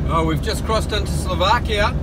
Oh, we've just crossed into Slovakia.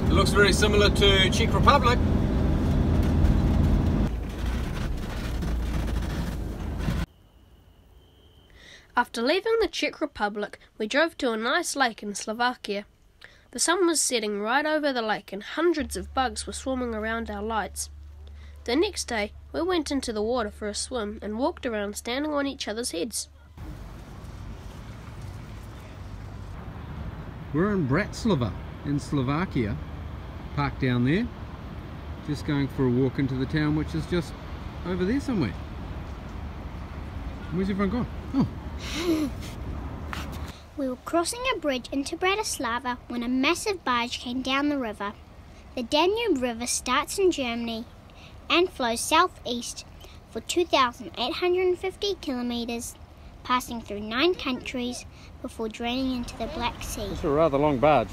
It looks very similar to Czech Republic. After leaving the Czech Republic, we drove to a nice lake in Slovakia. The sun was setting right over the lake and hundreds of bugs were swarming around our lights. The next day, we went into the water for a swim and walked around standing on each other's heads. We're in Bratislava in Slovakia, parked down there, just going for a walk into the town which is just over there somewhere. Where's everyone gone? Oh. We were crossing a bridge into Bratislava when a massive barge came down the river. The Danube River starts in Germany and flows southeast for 2,850 kilometres, passing through 9 countries before draining into the Black Sea. It's a rather long barge.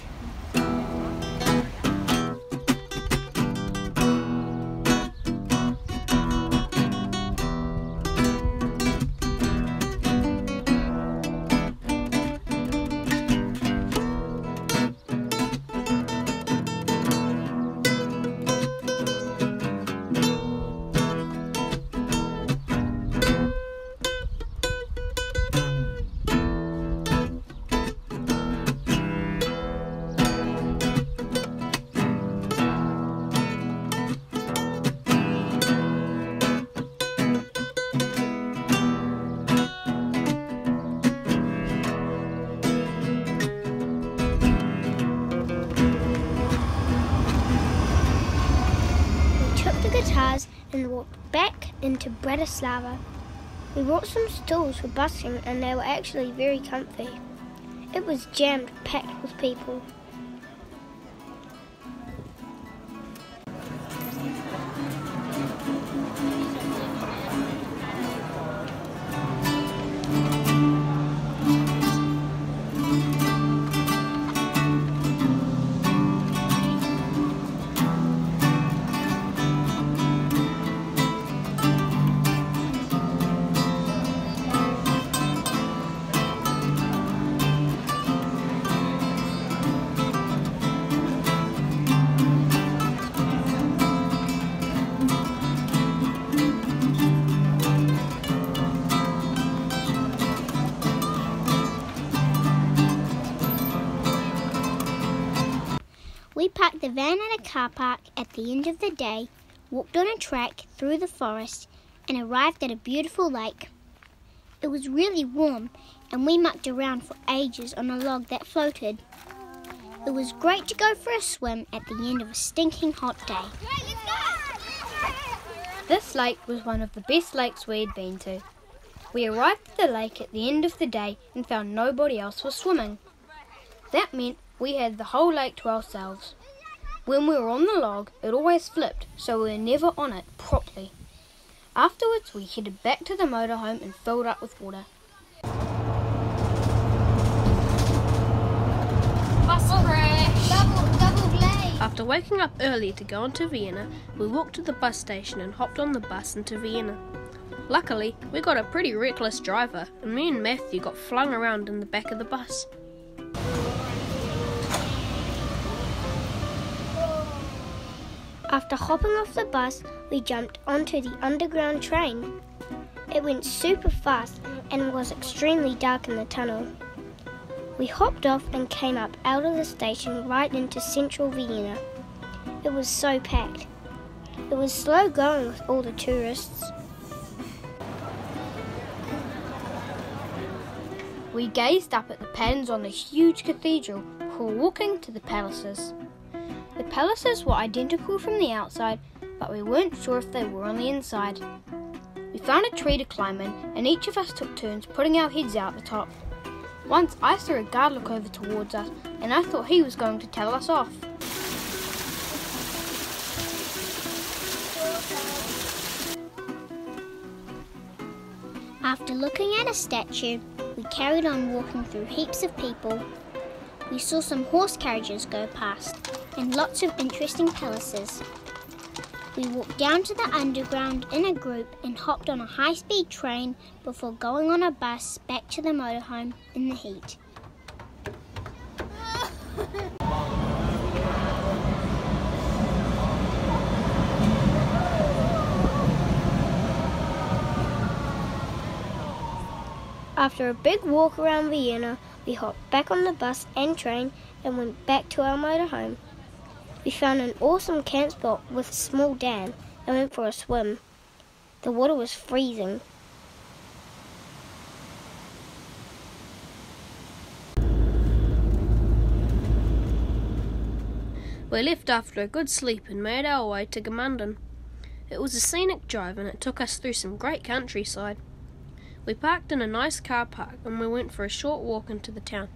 Guitars and walked back into Bratislava. We brought some stools for busking and they were actually very comfy. It was jammed packed with people. We parked the van at a car park at the end of the day, walked on a track through the forest and arrived at a beautiful lake. It was really warm and we mucked around for ages on a log that floated. It was great to go for a swim at the end of a stinking hot day. This lake was one of the best lakes we had been to. We arrived at the lake at the end of the day and found nobody else was swimming. That meant we had the whole lake to ourselves. When we were on the log, it always flipped, so we were never on it properly. Afterwards, we headed back to the motorhome and filled up with water. Muscle crash! Double blade! After waking up early to go on to Vienna, we walked to the bus station and hopped on the bus into Vienna. Luckily, we got a pretty reckless driver, and me and Matthew got flung around in the back of the bus. After hopping off the bus, we jumped onto the underground train. It went super fast and was extremely dark in the tunnel. We hopped off and came up out of the station right into central Vienna. It was so packed. It was slow going with all the tourists. We gazed up at the patterns on the huge cathedral before walking to the palaces. The palaces were identical from the outside, but we weren't sure if they were on the inside. We found a tree to climb in, and each of us took turns putting our heads out the top. Once I saw a guard look over towards us, and I thought he was going to tell us off. After looking at a statue, we carried on walking through heaps of people. We saw some horse carriages go past and lots of interesting palaces. We walked down to the underground in a group and hopped on a high-speed train before going on a bus back to the motorhome in the heat. After a big walk around Vienna, we hopped back on the bus and train and went back to our motorhome. We found an awesome camp spot with a small dam and went for a swim. The water was freezing. We left after a good sleep and made our way to Gemanden. It was a scenic drive and it took us through some great countryside. We parked in a nice car park and we went for a short walk into the town.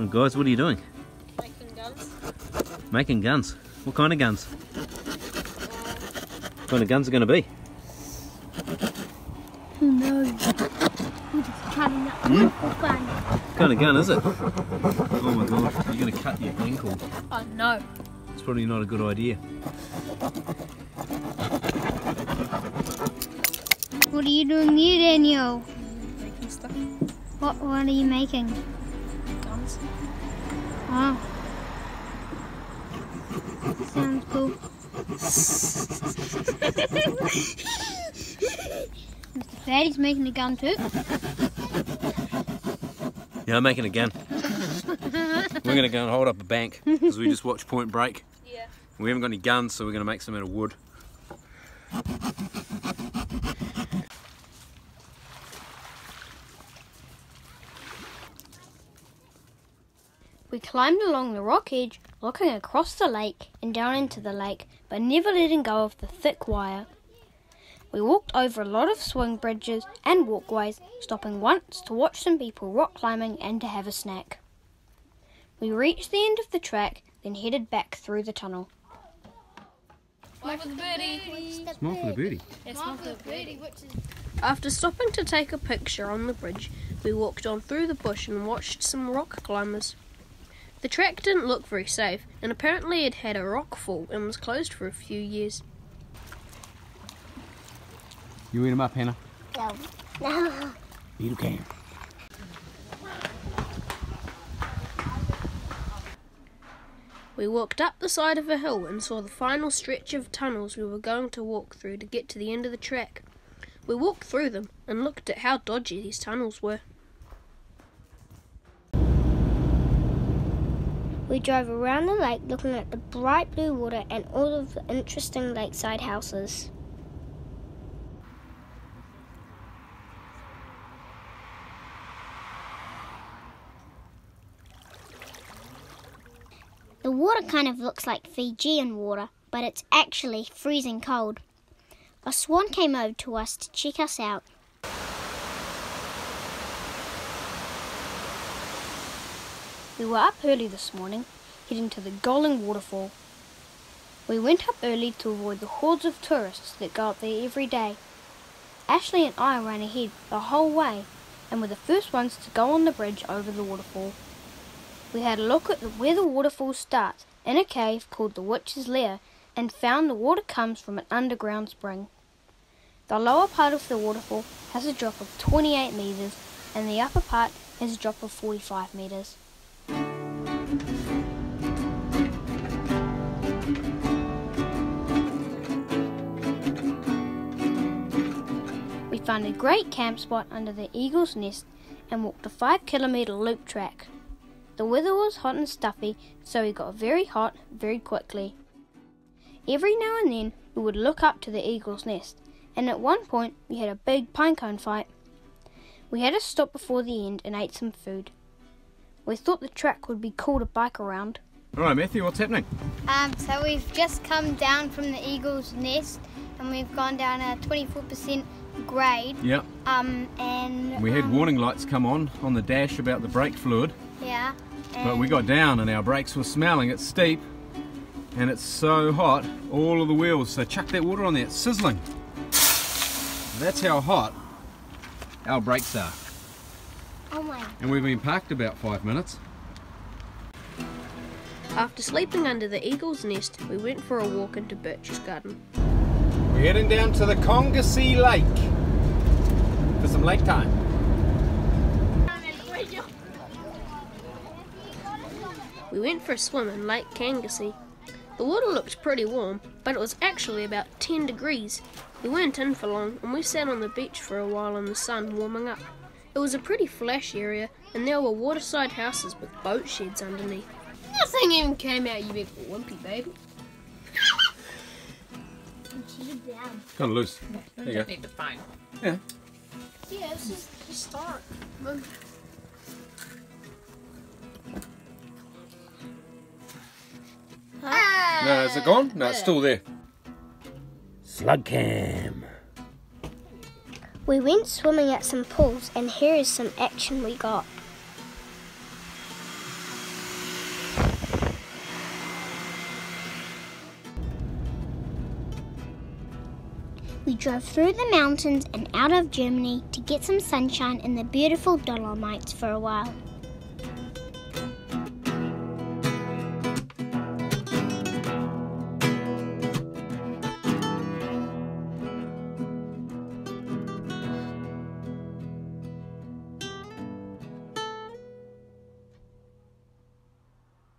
Guys, what are you doing? Making guns. Making guns? What kind of guns? What kind of guns are going to be? Who knows? We're just cutting up wood for fun. What kind of gun is it? Oh my gosh, you're going to cut your ankle. Oh no. It's probably not a good idea. What are you doing here, Daniel? Making stuff. What are you making? Guns. Oh. Sounds cool. Mr. Fatty's making a gun too. Yeah, I'm making a gun. We're going to go and hold up a bank because we just watched Point Break. Yeah. We haven't got any guns, so we're going to make some out of wood. We climbed along the rock edge, looking across the lake and down into the lake, but never letting go of the thick wire. We walked over a lot of swing bridges and walkways, stopping once to watch some people rock climbing and to have a snack. We reached the end of the track, then headed back through the tunnel. Smile for the birdie. Smile for the birdie. Yeah, smile for the birdie. After stopping to take a picture on the bridge, we walked on through the bush and watched some rock climbers. The track didn't look very safe, and apparently it had a rock fall and was closed for a few years. You eat them up, Hannah? No. Eat a can. We walked up the side of a hill and saw the final stretch of tunnels we were going to walk through to get to the end of the track. We walked through them and looked at how dodgy these tunnels were. We drove around the lake looking at the bright blue water and all of the interesting lakeside houses. The water kind of looks like Fijian water, but it's actually freezing cold. A swan came over to us to check us out. We were up early this morning, heading to the Golling waterfall. We went up early to avoid the hordes of tourists that go up there every day. Ashley and I ran ahead the whole way and were the first ones to go on the bridge over the waterfall. We had a look at where the waterfall starts in a cave called the Witch's Lair and found the water comes from an underground spring. The lower part of the waterfall has a drop of 28 metres and the upper part has a drop of 45 metres. We found a great camp spot under the Eagle's Nest and walked a 5-kilometre loop track. The weather was hot and stuffy, so we got very hot very quickly. Every now and then we would look up to the Eagle's Nest, and at one point we had a big pinecone fight. We had to stop before the end and ate some food. We thought the track would be cool to bike around. Alright Matthew, what's happening? So we've just come down from the Eagle's Nest and we've gone down a 24% grade. Yep. And We had warning lights come on the dash about the brake fluid. yeah. But we got down and our brakes were smelling. It's steep. and it's so hot, all of the wheels, so chuck that water on there, it's sizzling. That's how hot our brakes are. Oh my. And we've been parked about 5 minutes. After sleeping under the eagle's nest, we went for a walk into Birch's garden. We're heading down to the Congasea Lake for some lake time. We went for a swim in Lake Congasea. The water looked pretty warm, but it was actually about 10 degrees. We weren't in for long, and we sat on the beach for a while in the sun warming up. It was a pretty flash area, and there were waterside houses with boat sheds underneath. Nothing even came out, you big wimpy baby. Kind of loose. There you go. Need to find. Yeah. Yeah, this is the start. No, is it gone? No, it's still there. Slug cam. We went swimming at some pools, and here is some action we got. We drove through the mountains and out of Germany to get some sunshine in the beautiful Dolomites for a while.